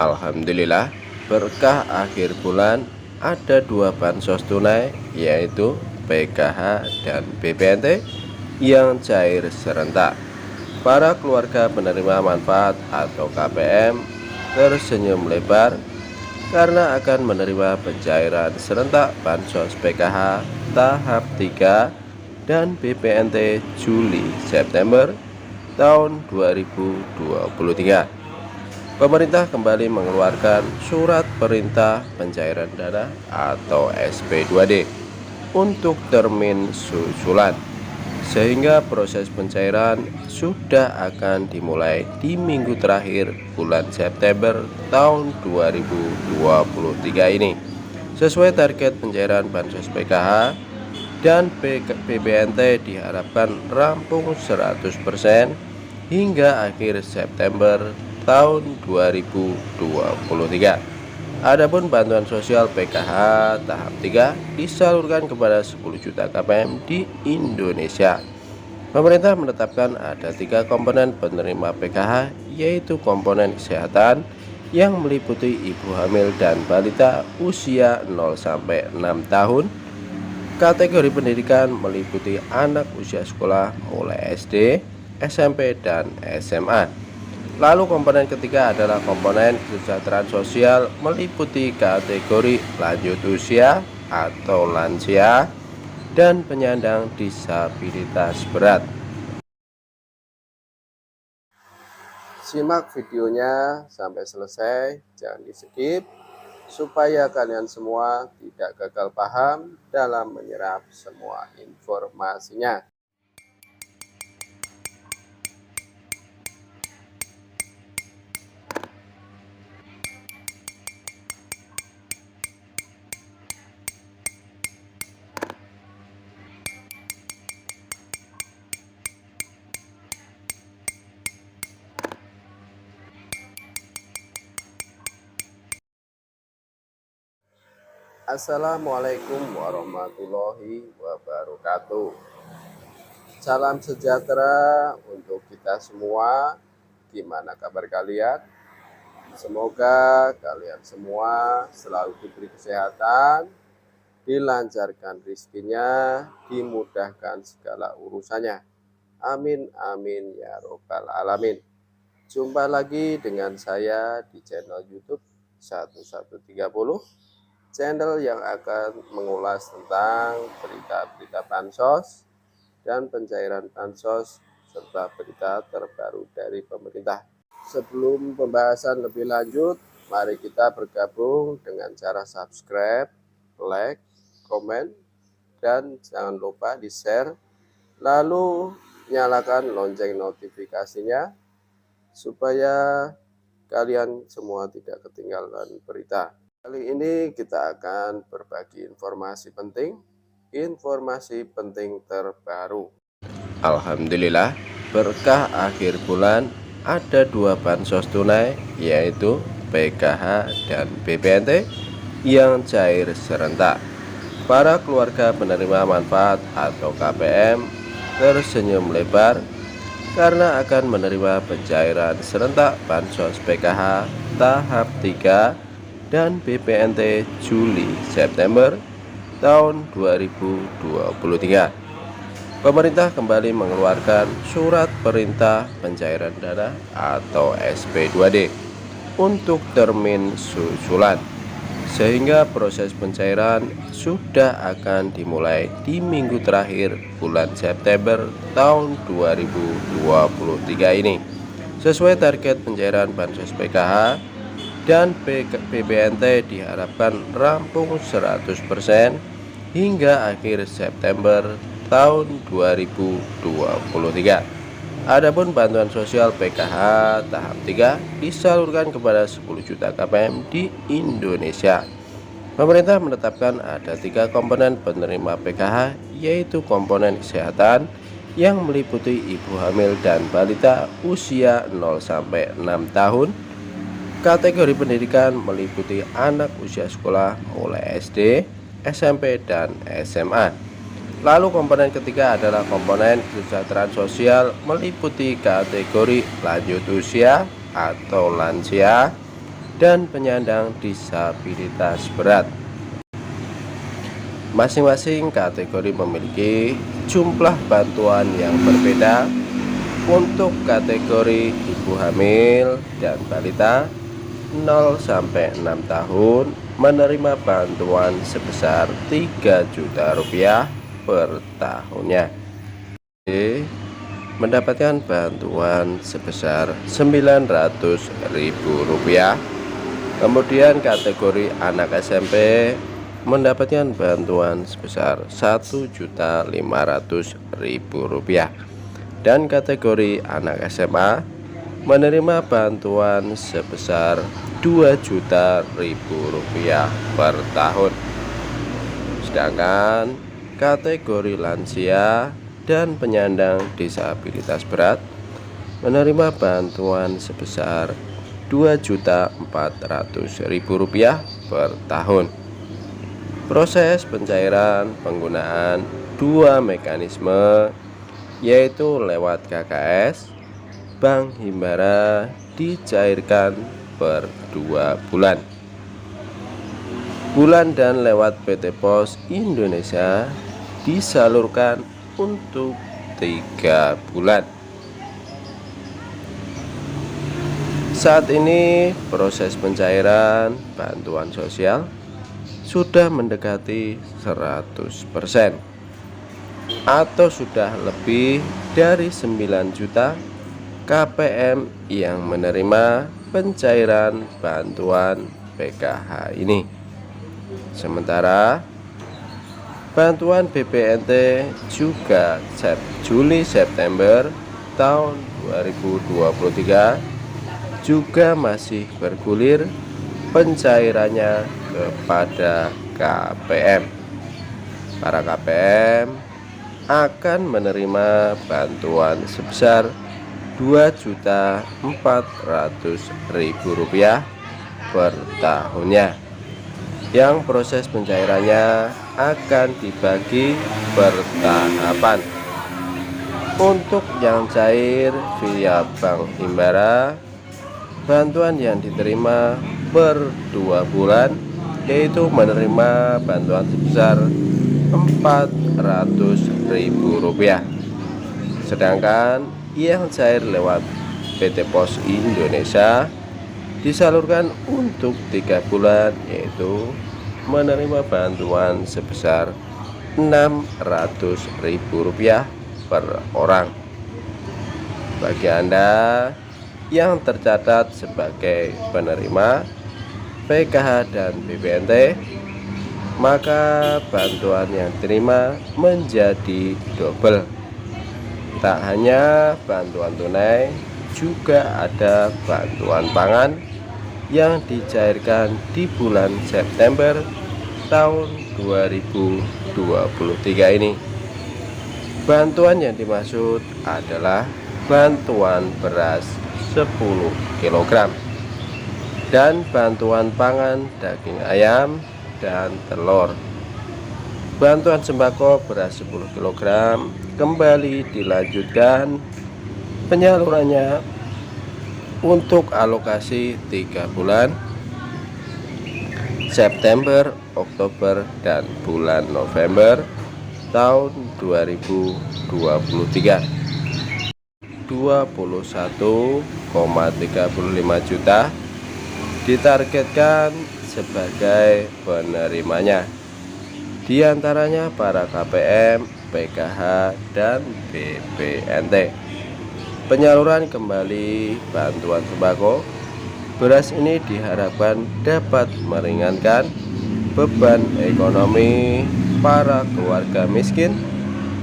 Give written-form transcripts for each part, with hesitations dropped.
Alhamdulillah, berkah akhir bulan ada dua bansos tunai yaitu PKH dan BPNT yang cair serentak. Para keluarga penerima manfaat atau KPM tersenyum lebar karena akan menerima pencairan serentak bansos PKH tahap 3 dan BPNT Juli September tahun 2023. Pemerintah kembali mengeluarkan surat perintah pencairan dana atau SP2D untuk termin susulan, sehingga proses pencairan sudah akan dimulai di minggu terakhir bulan September tahun 2023 ini. Sesuai target pencairan bansos PKH dan BPNT diharapkan rampung 100% hingga akhir September tahun 2023. Adapun bantuan sosial PKH tahap 3 disalurkan kepada 10 juta KPM di Indonesia. Pemerintah menetapkan ada 3 komponen penerima PKH, yaitu komponen kesehatan yang meliputi ibu hamil dan balita usia 0-6 tahun. Kategori pendidikan meliputi anak usia sekolah mulai SD, SMP, dan SMA. Lalu komponen ketiga adalah komponen kesejahteraan sosial meliputi kategori lanjut usia atau lansia dan penyandang disabilitas berat. Simak videonya sampai selesai, jangan di skip supaya kalian semua tidak gagal paham dalam menyerap semua informasinya. Assalamualaikum warahmatullahi wabarakatuh. Salam sejahtera untuk kita semua. Gimana kabar kalian? Semoga kalian semua selalu diberi kesehatan, dilancarkan rezekinya, dimudahkan segala urusannya. Amin amin ya robbal alamin. Jumpa lagi dengan saya di channel YouTube 1130, channel yang akan mengulas tentang berita-berita bansos dan pencairan bansos serta berita terbaru dari pemerintah. Sebelum pembahasan lebih lanjut, mari kita bergabung dengan cara subscribe, like, komen, dan jangan lupa di-share, lalu nyalakan lonceng notifikasinya supaya kalian semua tidak ketinggalan berita. Kali ini kita akan berbagi informasi penting terbaru. Alhamdulillah, berkah akhir bulan ada dua bansos tunai yaitu PKH dan BPNT yang cair serentak. Para keluarga penerima manfaat atau KPM tersenyum lebar karena akan menerima pencairan serentak bansos PKH tahap 3 dan BPNT Juli September tahun 2023. Pemerintah kembali mengeluarkan surat perintah pencairan dana atau SP2D untuk termin susulan, sehingga proses pencairan sudah akan dimulai di minggu terakhir bulan September tahun 2023 ini. Sesuai target pencairan bansos PKH dan BPNT diharapkan rampung 100% hingga akhir September tahun 2023. Adapun bantuan sosial PKH tahap 3 disalurkan kepada 10 juta KPM di Indonesia. Pemerintah menetapkan ada 3 komponen penerima PKH, yaitu komponen kesehatan yang meliputi ibu hamil dan balita usia 0-6 tahun. Kategori pendidikan meliputi anak usia sekolah mulai SD, SMP, dan SMA. Lalu komponen ketiga adalah komponen kesejahteraan sosial meliputi kategori lanjut usia atau lansia dan penyandang disabilitas berat. Masing-masing kategori memiliki jumlah bantuan yang berbeda. Untuk kategori ibu hamil dan balita 0 sampai 6 tahun menerima bantuan sebesar 3 juta rupiah per tahunnya. Mendapatkan bantuan sebesar 900.000 rupiah. Kemudian kategori anak SMP mendapatkan bantuan sebesar 1.500.000 rupiah. Dan kategori anak SMA menerima bantuan sebesar 2 juta rupiah per tahun. Sedangkan kategori lansia dan penyandang disabilitas berat menerima bantuan sebesar 2.400.000 rupiah per tahun. Proses pencairan penggunaan dua mekanisme, yaitu lewat KKS, Bank Himbara dicairkan per 2 bulan. Dan lewat PT Pos Indonesia disalurkan untuk 3 bulan. Saat ini proses pencairan bantuan sosial sudah mendekati 100%. Atau sudah lebih dari 9 juta KPM yang menerima pencairan bantuan PKH ini. Sementara bantuan BPNT juga Juli-September tahun 2023 juga masih bergulir pencairannya kepada KPM. Para KPM akan menerima bantuan sebesar 2.400.000 rupiah per tahunnya, yang proses pencairannya akan dibagi bertahapan. Untuk yang cair via Bank Himbara, bantuan yang diterima per 2 bulan yaitu menerima bantuan sebesar 400.000 rupiah. Sedangkan yang cair lewat PT Pos Indonesia disalurkan untuk 3 bulan, yaitu menerima bantuan sebesar 600.000 rupiah per orang. Bagi Anda yang tercatat sebagai penerima PKH dan BPNT, maka bantuan yang diterima menjadi double. Tak hanya bantuan tunai, juga ada bantuan pangan yang dicairkan di bulan September tahun 2023 ini. Bantuan yang dimaksud adalah bantuan beras 10 kg dan bantuan pangan daging ayam dan telur. Bantuan sembako beras 10 kg kembali dilanjutkan penyalurannya untuk alokasi 3 bulan, September, Oktober, dan bulan November tahun 2023. 21,35 juta ditargetkan sebagai penerimanya, diantaranya para KPM, PKH, dan BPNT. Penyaluran kembali bantuan sembako beras ini diharapkan dapat meringankan beban ekonomi para keluarga miskin,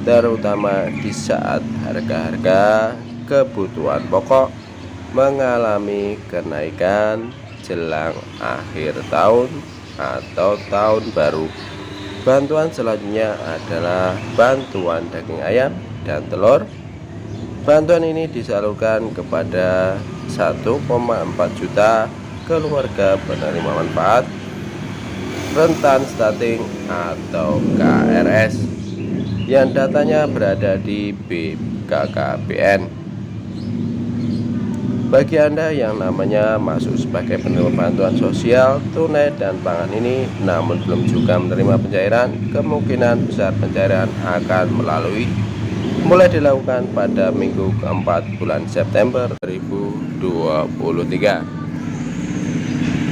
terutama di saat harga-harga kebutuhan pokok mengalami kenaikan jelang akhir tahun atau tahun baru. Bantuan selanjutnya adalah bantuan daging ayam dan telur. Bantuan ini disalurkan kepada 1,4 juta keluarga penerima manfaat rentan stunting atau KRS yang datanya berada di BKKBN. Bagi Anda yang namanya masuk sebagai penerima bantuan sosial, tunai dan pangan ini namun belum juga menerima pencairan, kemungkinan besar pencairan akan mulai dilakukan pada minggu keempat bulan September 2023.